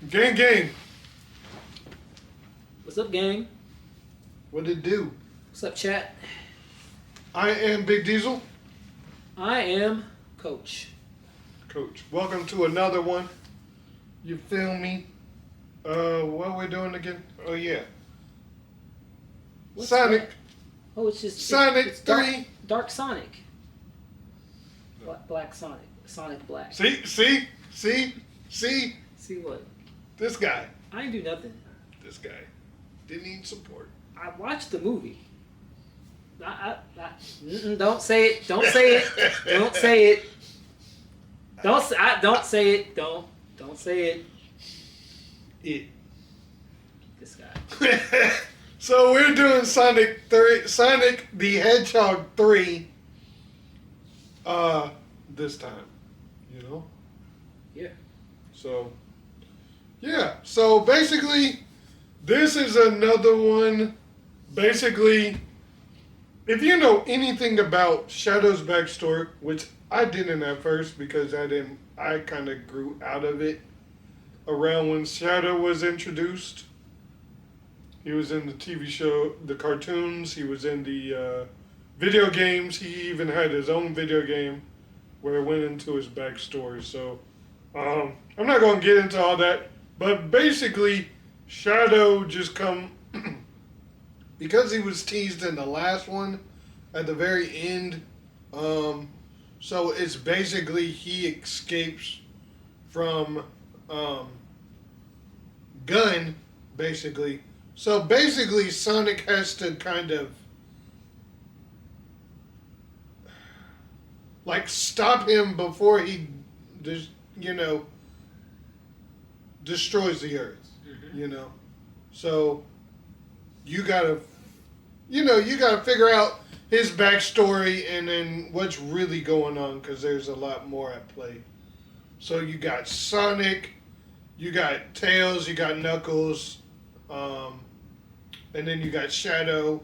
Gang, gang. What's up, gang? What it do? What's up, chat? I am Big Diesel. I am Coach. Coach. Welcome to another one. You feel me? What are we doing again? Oh, yeah. What's Sonic. that? Oh, it's just Sonic it's 3. Dark Sonic. No. Black Sonic. Sonic Black. See? See what? This guy. I ain't do nothing. This guy. Didn't need support. I watched the movie. Don't say it. Don't say it. Don't say it. Don't say it. Don't say it. It. This guy. So we're doing Sonic the Hedgehog 3 this time, you know? Yeah. So basically this is another one. Basically, if you know anything about Shadow's backstory, which I didn't at first because I kind of grew out of it around when Shadow was introduced. He was in the TV show, the cartoons. He was in the video games. He even had his own video game where it went into his backstory. So I'm not going to get into all that. But basically, Shadow just because he was teased in the last one at the very end. So it's basically he escapes from Gun, basically. So basically, Sonic has to kind of like stop him before he destroys the Earth. Mm-hmm. So you gotta figure out his backstory and then what's really going on, because there's a lot more at play. So you got Sonic, you got Tails, you got Knuckles, and then you got Shadow,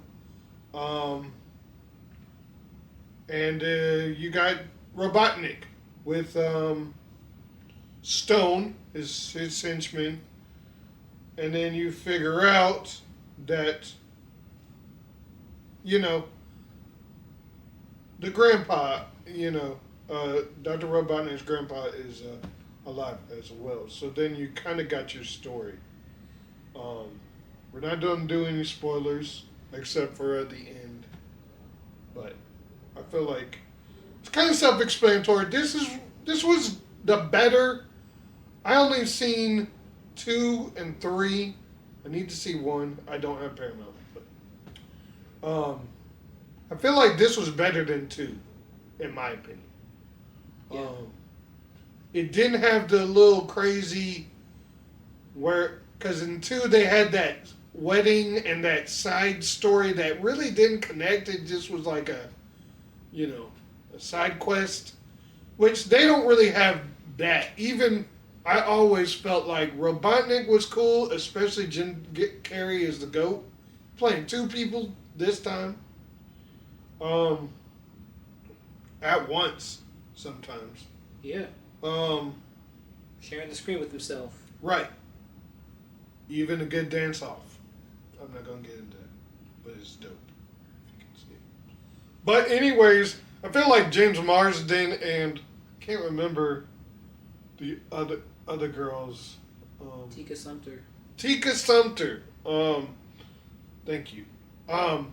and you got Robotnik with Stone, his henchman, and then you figure out that the grandpa, Dr. Robotnik's grandpa is alive as well. So then you kind of got your story. We're not going to do any spoilers except for at the end. But I feel like it's kind of self-explanatory. This was the better. I only seen 2 and 3. I need to see 1. I don't have Paramount. But I feel like this was better than 2, in my opinion. Yeah. It didn't have the little crazy because in 2 they had that wedding and that side story that really didn't connect. It just was like a side quest, which they don't really have that. Even I always felt like Robotnik was cool, especially Jim Carrey as the GOAT, playing 2 people this time, at once sometimes. Yeah. Sharing the screen with himself. Right. Even a good dance off. I'm not gonna get into that, but it's dope. If you can see it. But anyways, I feel like James Marsden and can't remember the other girls. Tika Sumpter. Thank you. I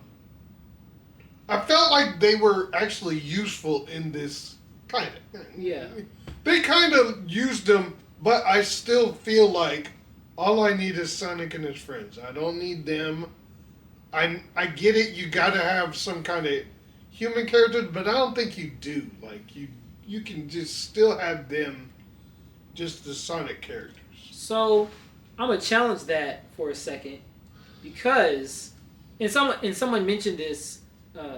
felt like they were actually useful in this kind of. Yeah. They kind of used them, but I still feel like all I need is Sonic and his friends. I don't need them. I get it. You got to have some kind of human character, but I don't think you do. Like you can just still have them, just the Sonic characters. So I'm gonna challenge that for a second, because someone mentioned this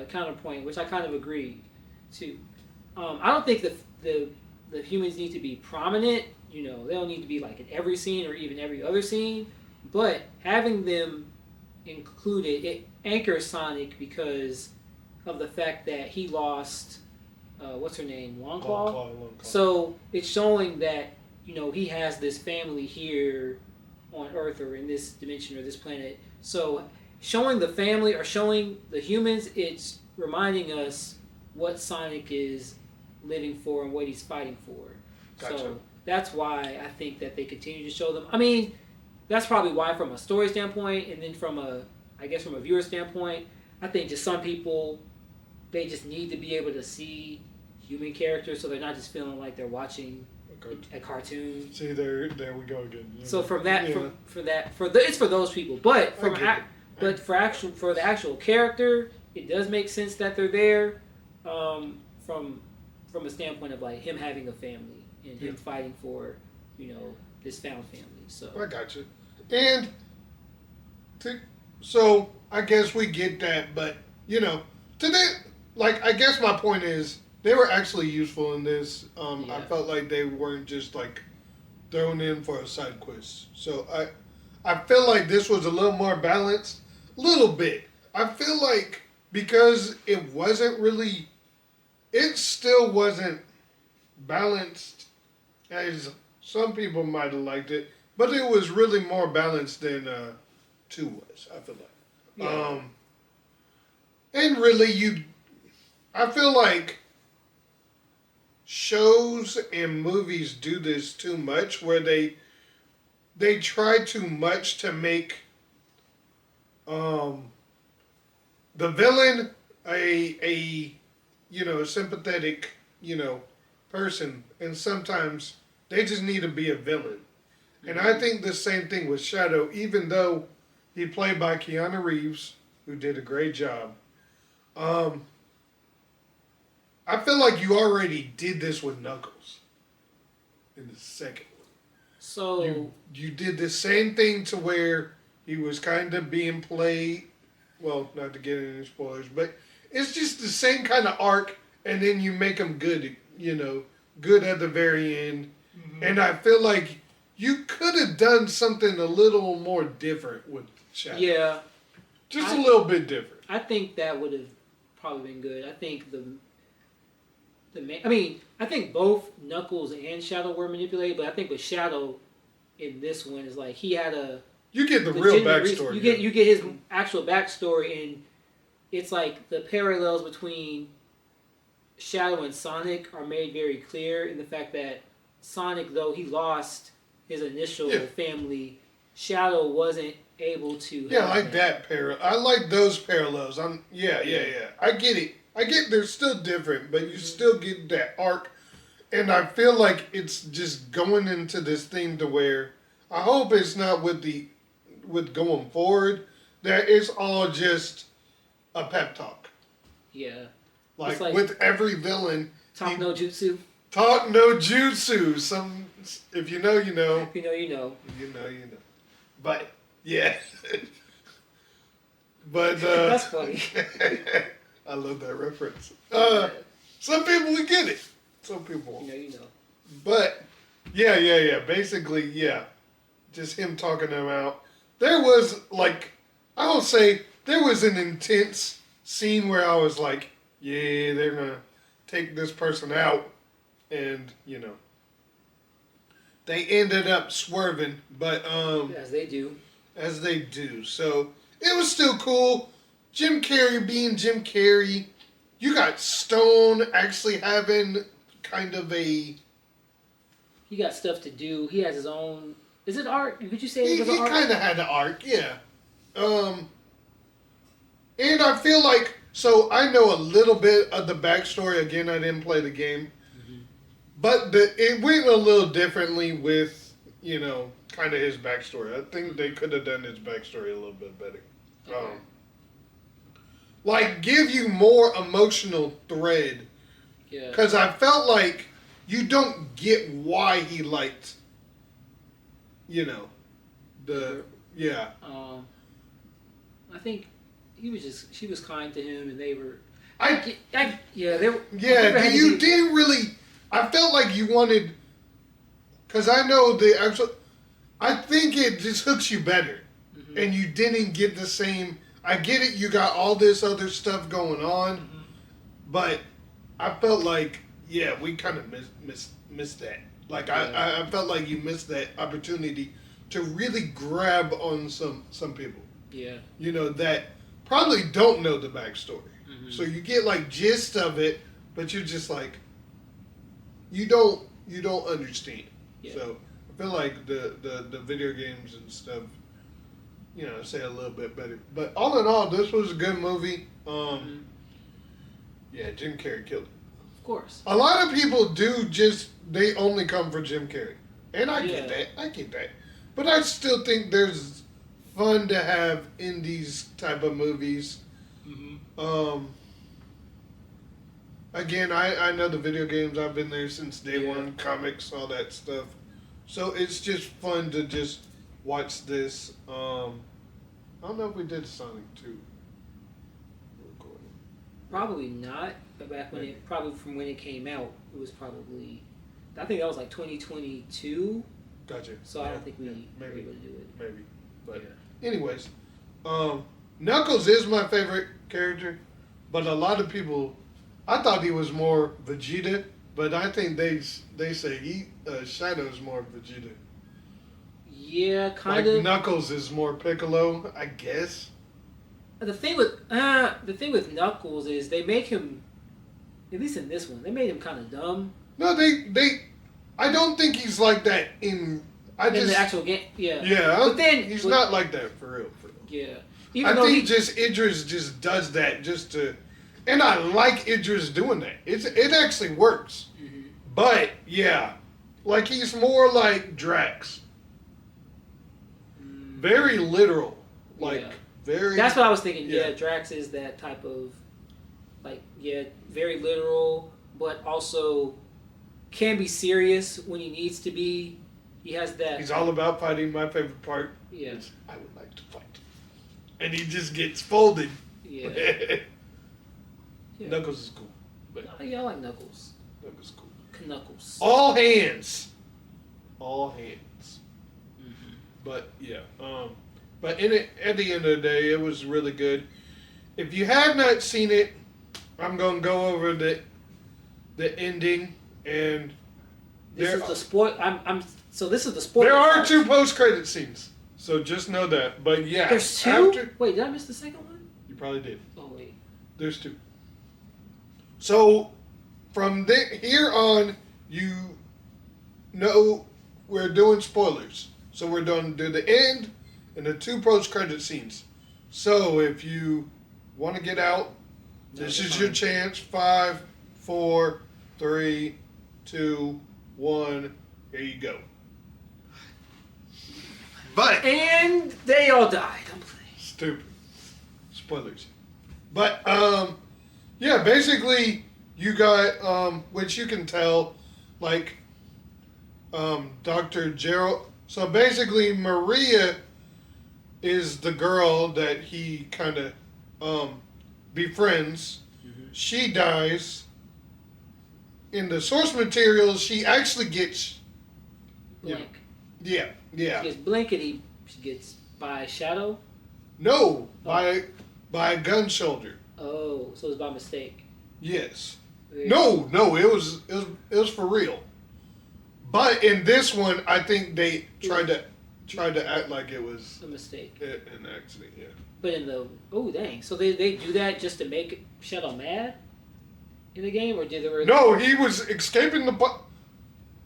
counterpoint, which I kind of agreed to. I don't think the humans need to be prominent. They don't need to be like in every scene or even every other scene, but having them included, it anchors Sonic because of the fact that he lost, what's her name, Longclaw? Longclaw. So it's showing that, he has this family here on Earth or in this dimension or this planet. So showing the family or showing the humans, it's reminding us what Sonic is living for and what he's fighting for. Gotcha. So that's why I think that they continue to show them. I mean, that's probably why from a story standpoint, and then from a viewer standpoint, I think just some people, they just need to be able to see human characters, so they're not just feeling like they're watching a cartoon. See, there we go again. Yeah. So from that, it's for those people. But for the actual character, it does make sense that they're there, from a standpoint of like him having a family and him fighting for, this found family. So I got you. And so I guess we get that, but today, like, I guess my point is they were actually useful in this. I felt like they weren't just like thrown in for a side quest. So I feel like this was a little more balanced, a little bit. I feel like because it still wasn't balanced as some people might have liked it, but it was really more balanced than 2 was, I feel like. Yeah. And really, I feel like shows and movies do this too much, where they try too much to make the villain a sympathetic person, and sometimes they just need to be a villain. And I think the same thing with Shadow, even though he played by Keanu Reeves, who did a great job. I feel like you already did this with Knuckles in the second one. So you did the same thing to where he was kind of being played. Well, not to get into any spoilers, but it's just the same kind of arc, and then you make him good, good at the very end. Mm-hmm. And I feel like you could have done something a little more different with Shadow. Yeah. Just a little bit different. I think that would have probably been good. I think I think both Knuckles and Shadow were manipulated, but I think with Shadow in this one is like he had you get the real backstory. You get his actual backstory, and it's like the parallels between Shadow and Sonic are made very clear in the fact that Sonic, though he lost his initial family, Shadow wasn't able to. Yeah, I like that parallel. I like those parallels. I get it. I get they're still different, but you still get that arc. And I feel like it's just going into this thing to where I hope it's not with going forward, that it's all just a pep talk. Yeah. Like with every villain. Talk no jutsu. Talk no jutsu. If you know, you know. If you know, you know. If you know, you know. But yeah. But that's funny. I love that reference. Some people will get it. Some people won't. You know. But yeah. Basically, yeah. Just him talking them out. There was I will say there was an intense scene where I was like, yeah, they're gonna take this person out, and they ended up swerving, but as they do. So it was still cool. Jim Carrey being Jim Carrey. You got Stone actually having kind of a. He got stuff to do. He has his own. Is it art? Could you say it was he art? kind of had the arc, yeah. And I feel like, so I know a little bit of the backstory. Again, I didn't play the game. Mm-hmm. But it went a little differently with, kind of his backstory. I think they could have done his backstory a little bit better. Okay. Give you more emotional thread. Yeah. Because I felt like you don't get why he liked, yeah. I think she was kind to him, and they were. You didn't really. I felt like you wanted, because I know I think it just hooks you better, and you didn't get the same. I get it. You got all this other stuff going on, but I felt like yeah, we kind of missed that. Like I felt like you missed that opportunity to really grab on some people. Yeah. You know, that probably don't know the backstory. Mm-hmm. So you get like gist of it, but you're just like you don't understand. Yeah. So I feel like the video games and stuff, you know, say a little bit better. But all in all, this was a good movie. Yeah, Jim Carrey killed it. Of course. A lot of people they only come for Jim Carrey. And I get that. But I still think there's fun to have in these type of movies. Mm-hmm. Again, I know the video games. I've been there since day one, comics, all that stuff. So it's just fun to just watch this. I don't know if we did Sonic 2 recording. Probably not. But back when probably from when it came out, it was probably, I think that was like 2022. Gotcha. So I don't think we were maybe able to do it. Maybe, but anyways, Knuckles is my favorite character, but a lot of people, I thought he was more Vegeta, but I think they say Shadow's more Vegeta. Yeah, kind like of. Knuckles is more Piccolo, I guess. The thing with Knuckles is they make him, at least in this one, they made him kind of dumb. No, I don't think he's like that in the actual game. Yeah. Yeah, but then he's not like that for real. Yeah. I think just Idris just does that just to, and I like Idris doing that. It actually works. Mm-hmm. But yeah, like he's more like Drax. Very literal, like very. That's what I was thinking. Yeah, Drax is that type of, like, very literal, but also can be serious when he needs to be. He has that. He's all about fighting. My favorite part. Yeah. Is, I would like to fight, and he just gets folded. Yeah. Knuckles is cool. But I like Knuckles. Knuckles is cool. Knuckles. All hands. All hands. Mm-hmm. But yeah. But at the end of the day, it was really good. If you have not seen it, I'm gonna go over the ending and. This is the spoil. This is the spoiler. There are 2 post-credit scenes, so just know that. But yeah, there's 2. Wait, did I miss the second one? You probably did. Oh wait, there's 2. So from here on, you know we're doing spoilers. So we're going to do the end and the 2 post-credit scenes. So if you want to get out, this is your chance. 5, 4, 3, 2, 1. Here you go. And they all died. I'm playing. Stupid. Spoilers. But, yeah, basically, you got, which you can tell, like, Dr. Gerald. So basically, Maria is the girl that he kind of, befriends. Mm-hmm. She dies. In the source material, she actually gets... Blink. Yeah. She gets Blink and she gets by Shadow? No, by a gun shoulder. Oh, so it was by mistake. Yes. No, it was for real. But in this one, I think they tried to act like it was a mistake. An accident, yeah. But in the so they do that just to make Shadow mad in the game, or did they? No, he was escaping the.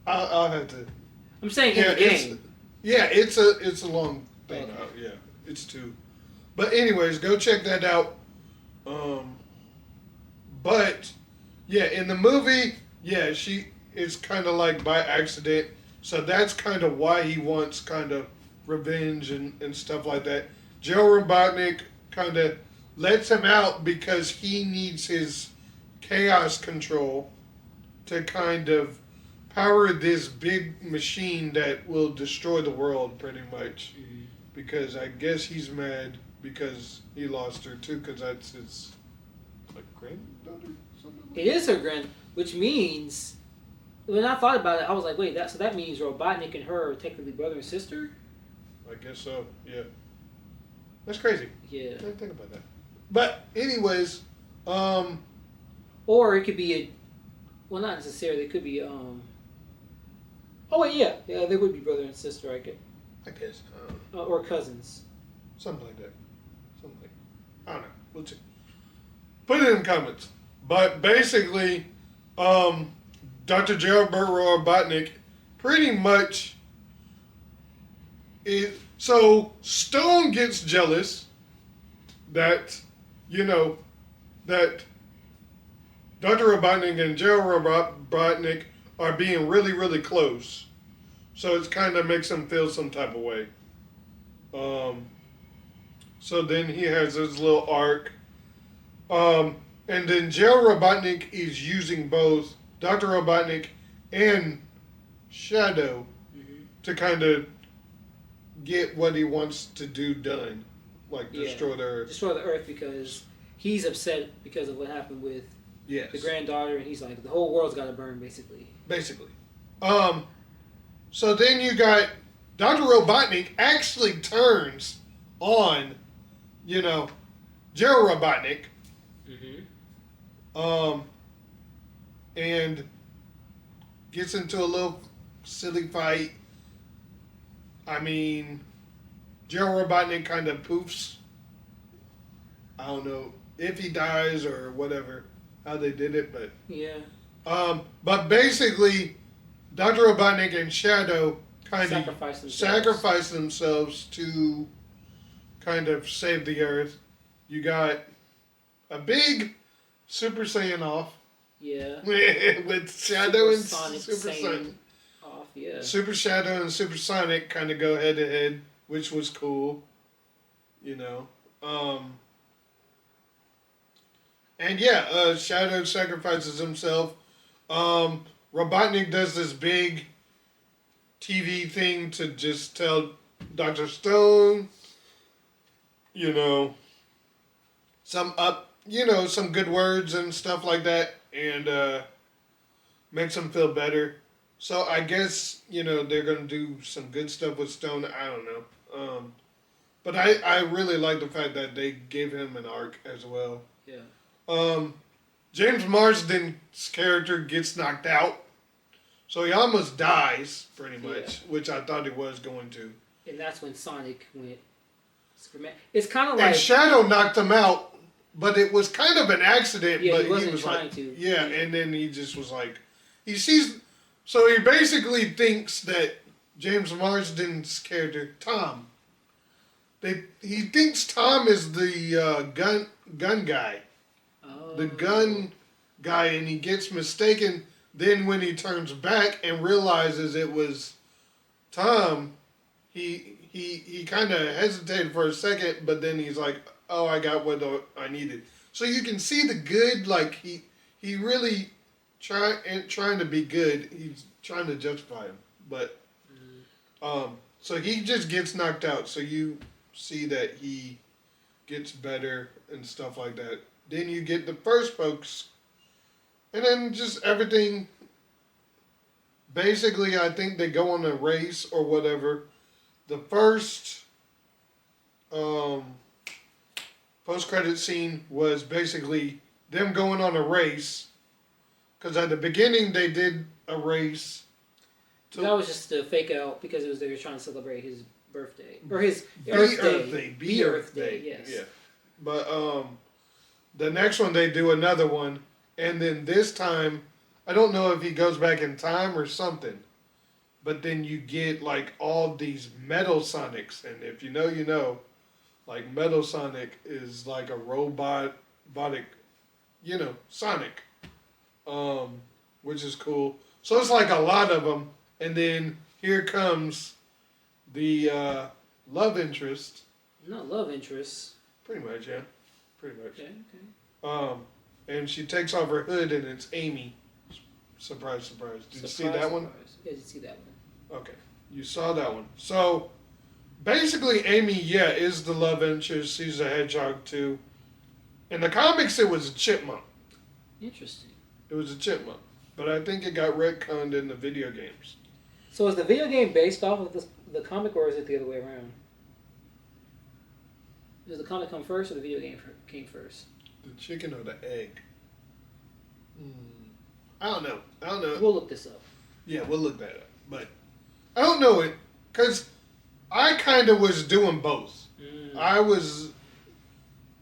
I'll have to. I'm saying in the game. It's a long thing. Okay. It's 2. But anyways, go check that out. But yeah, in the movie, she is kind of like by accident. So that's kind of why he wants kind of revenge and stuff like that. Joe Robotnik kind of lets him out because he needs his chaos control to kind of power this big machine that will destroy the world pretty much. Mm-hmm. Because I guess he's mad because he lost her too, because that's his granddaughter? It is her which means, when I thought about it, I was like, wait, so that means Robotnik and her are technically brother and sister? I guess so, yeah. That's crazy. Yeah. I didn't think about that. But anyways, or it could be Well, not necessarily. They could be. Oh wait, yeah, they would be brother and sister, I guess, I guess. or cousins. Something like that. Something like I don't know. We'll see. Put it in the comments. But basically, Dr. Gerald Robotnik pretty much is. So Stone gets jealous that, that Dr. Robotnik and Gerald Robotnik are being really, really close. So it kind of makes him feel some type of way. So then he has his little arc. And then Gerald Robotnik is using both Dr. Robotnik and Shadow to kind of get what he wants to do done. Like destroy the Earth. Destroy the Earth because he's upset because of what happened with the granddaughter, and he's like, the whole world's got to burn, basically. Basically. So then you got Dr. Robotnik actually turns on, Gerald Robotnik. And gets into a little silly fight. I mean, Gerald Robotnik kind of poofs. I don't know if he dies or whatever, how they did it, but yeah. But basically, Dr. Robotnik and Shadow kind of sacrifice themselves to kind of save the Earth. You got a big Super Saiyan off. Yeah. With Shadow and Sonic Super Sonic. Off, yeah. Super Shadow and Super Sonic kind of go head to head, which was cool. And yeah, Shadow sacrifices himself. Robotnik does this big TV thing to just tell Dr. Stone, some good words and stuff like that, and makes him feel better. So I guess, they're going to do some good stuff with Stone. I don't know. But I really like the fact that they gave him an arc as well. Yeah. James Marsden's character gets knocked out. So he almost dies, pretty much, which I thought he was going to. And that's when Sonic went Superman. It's kind of like... And Shadow knocked him out, but it was kind of an accident. Yeah, but he wasn't was trying like, to. Yeah, and then he just was like... He sees... So he basically thinks that James Marsden's character, Tom... He thinks Tom is the gun guy. Oh. The gun guy, and he gets mistaken. Then when he turns back and realizes it was Tom, he kind of hesitated for a second, but then he's like, "Oh, I got what I needed." So you can see the good, like he really trying to be good. He's trying to justify him, but so he just gets knocked out. So you see that he gets better and stuff like that. Then you get the first folks, and then just everything. Basically, I think they go on a race or whatever. The first post-credit scene was basically them going on a race. Because at the beginning, they did a race. That was just to fake out because they were trying to celebrate his birthday. Or his Earth Day. Earth Day, yes. Yeah. But the next one, they do another one. And then this time, I don't know if he goes back in time or something. But then you get like all these Metal Sonics. And if you know, you know. Like Metal Sonic is like a robotic, Sonic. Which is cool. So it's like a lot of them. And then here comes the love interest. Not love interest. Pretty much, yeah. Pretty much. Okay. And she takes off her hood and it's Amy. Surprise, surprise. Did you see that one? Yeah, I did see that one. Okay. You saw that one. So basically Amy, is the love interest. She's a hedgehog too. In the comics it was a chipmunk. Interesting. It was a chipmunk. But I think it got retconned in the video games. So is the video game based off of the comic, or is it the other way around? Does the comic come first, or the video game came first? The chicken or the egg? I don't know. We'll look this up. Yeah, we'll look that up. But I don't know it because I kind of was doing both.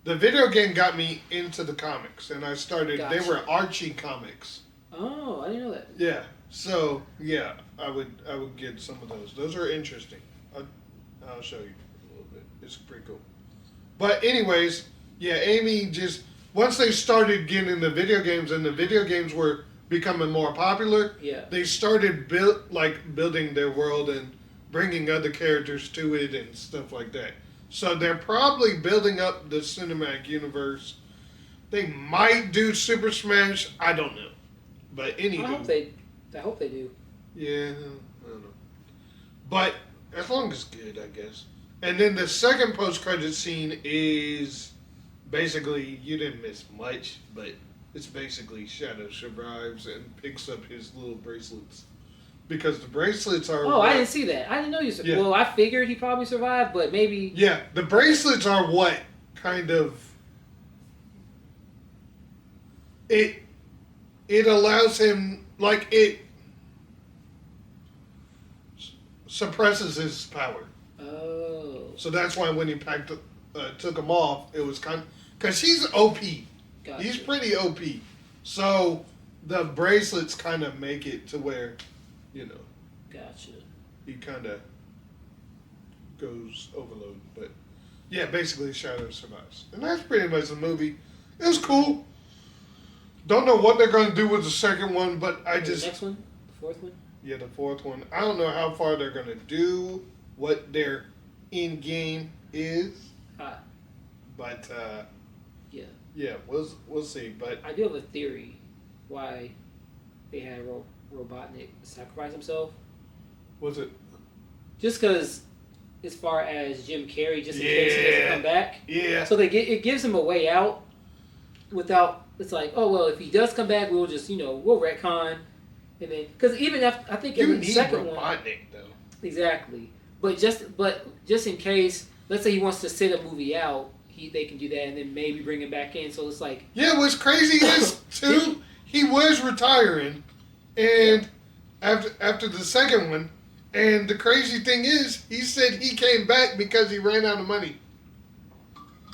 The video game got me into the comics, and I started. Gotcha. They were Archie comics. Oh, I didn't know that. Yeah. So yeah, I would get some of those. Those are interesting. I'll show you a little bit. It's pretty cool. But anyways, yeah, Amy just once they started getting into video games and the video games were becoming more popular. Yeah. They started building their world and bringing other characters to it and stuff like that. So they're probably building up the cinematic universe. They might do Super Smash. I don't know. But anywho. I hope they do. Yeah, I don't know. But as long as good, I guess. And then the second post-credit scene is basically, you didn't miss much, but it's basically Shadow survives and picks up his little bracelets. Because the bracelets are... Oh, I didn't see that. I didn't know you survived. Yeah. Well, I figured he probably survived, but maybe... Yeah, the bracelets are what kind of... It allows him... Like, it suppresses his power. Oh. So that's why when he took him off, it was kind of... Because he's OP. Gotcha. He's pretty OP. So the bracelets kind of make it to where... You know, gotcha. He kind of goes overload, but yeah, basically Shadow survives, and that's pretty much the movie. It was cool. Don't know what they're gonna do with the second one, but The next one, the fourth one. Yeah, the fourth one. I don't know how far they're gonna do, what their end game is, but yeah, we'll see. But I do have a theory why they had Robotnik sacrifice himself. Was it? Just because, as far as Jim Carrey, just in case he doesn't come back. Yeah. So it gives him a way out without, it's like, oh, well, if he does come back, we'll just, we'll retcon. And then, because even after, I think in the second one. Robotnik, though. Exactly. But just in case, let's say he wants to sit a movie out, they can do that and then maybe bring him back in. So it's like. Yeah, what's crazy is, too, he was retiring. And after the second one, and the crazy thing is, he said he came back because he ran out of money.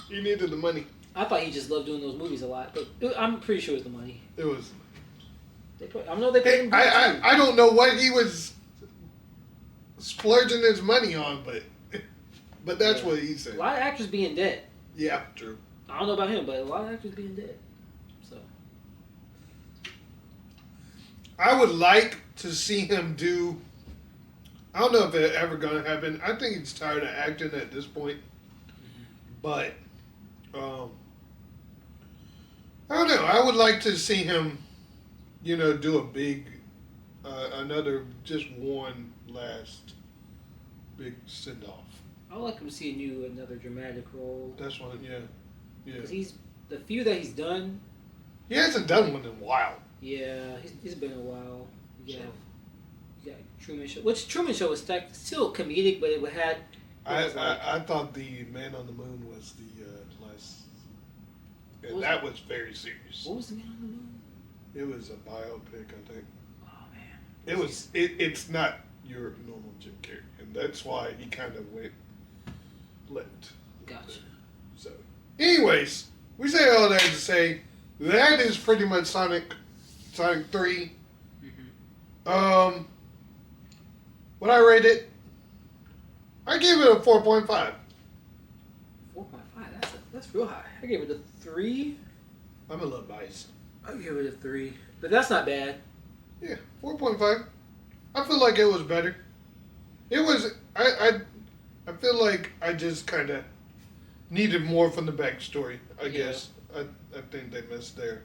He needed the money. I thought he just loved doing those movies a lot, but I'm pretty sure it was the money. It was. I know they paid him. I don't know what he was splurging his money on, but that's what he said. A lot of actors being dead. Yeah, true. I don't know about him, but a lot of actors being dead. So. I would like to see him do... I don't know if it's ever going to happen. I think he's tired of acting at this point. But, I don't know. I would like to see him, do a big, another, just one last big send-off. I would like him to see another dramatic role. That's one, yeah. Because the few that he's done... He hasn't done one in a while. Yeah, it's been a while. Yeah. You got Truman Show. Which Truman Show was still comedic, but it had... I thought the Man on the Moon was the last... And that was very serious. What was the Man on the Moon? It was a biopic, I think. Oh, man. It's not your normal Jim Carrey. And that's why he kind of left. Gotcha. So, anyways, we say all that to say that is pretty much Sonic 3. Mm-hmm. What I rate it, I gave it a 4.5. 4.5? That's real high. I gave it a 3. I'm a little biased. I gave it a 3. But that's not bad. Yeah, 4.5. I feel like it was better. It was, I feel like I just kind of needed more from the backstory, I guess. I think they missed there.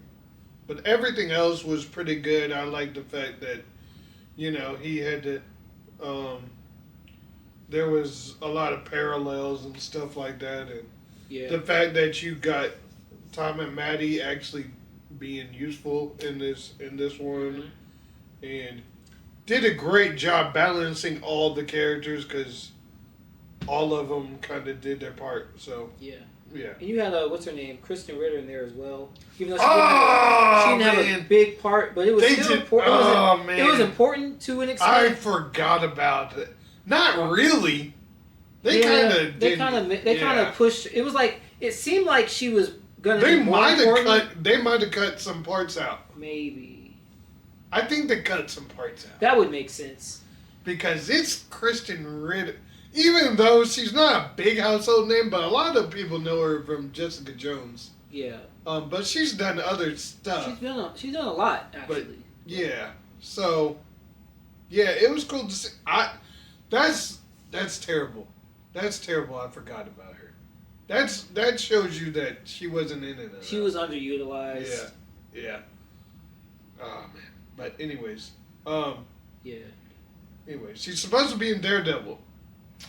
But everything else was pretty good. I like the fact that, he had to, there was a lot of parallels and stuff like that. And the fact that you got Tom and Maddie actually being useful in this one. Mm-hmm. And did a great job balancing all the characters because all of them kind of did their part. So Yeah. And you had what's her name, Kristen Ritter in there as well. Even though she didn't have a big part, but it was still important. It was important to an extent. I forgot about it. Not really. They kind of pushed. It was like it seemed like she was gonna. They might have cut some parts out. Maybe. I think they cut some parts out. That would make sense. Because it's Kristen Ritter. Even though she's not a big household name, but a lot of people know her from Jessica Jones. Yeah. But she's done other stuff. She's done a lot, actually. But, yeah. So, yeah, it was cool to see. That's terrible. That's terrible. I forgot about her. That shows you that she wasn't in it enough. She was underutilized. Yeah. Oh man. But anyways, yeah. Anyways, she's supposed to be in Daredevil.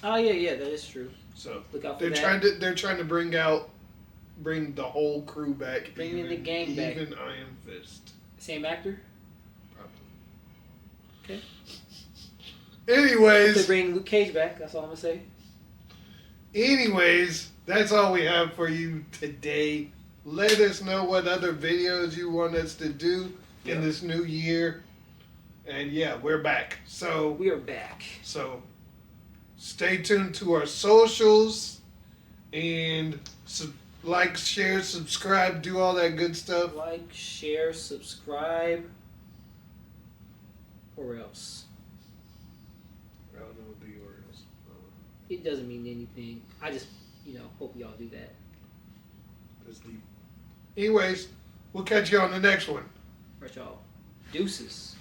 Oh yeah, that is true. So look out for they're trying to bring the whole crew back. Bring the gang back. Even Iron Fist. Same actor. Probably. Okay. Anyways, they bring Luke Cage back. That's all I'm gonna say. Anyways, that's all we have for you today. Let us know what other videos you want us to do in this new year. And yeah, we're back. So we are back. So stay tuned to our socials and like, share, subscribe, do all that good stuff. Like, share, subscribe, or else. I don't know what the or else. It doesn't mean anything. I just, hope y'all do that. That's deep. Anyways, we'll catch you on the next one. All right, y'all. Deuces.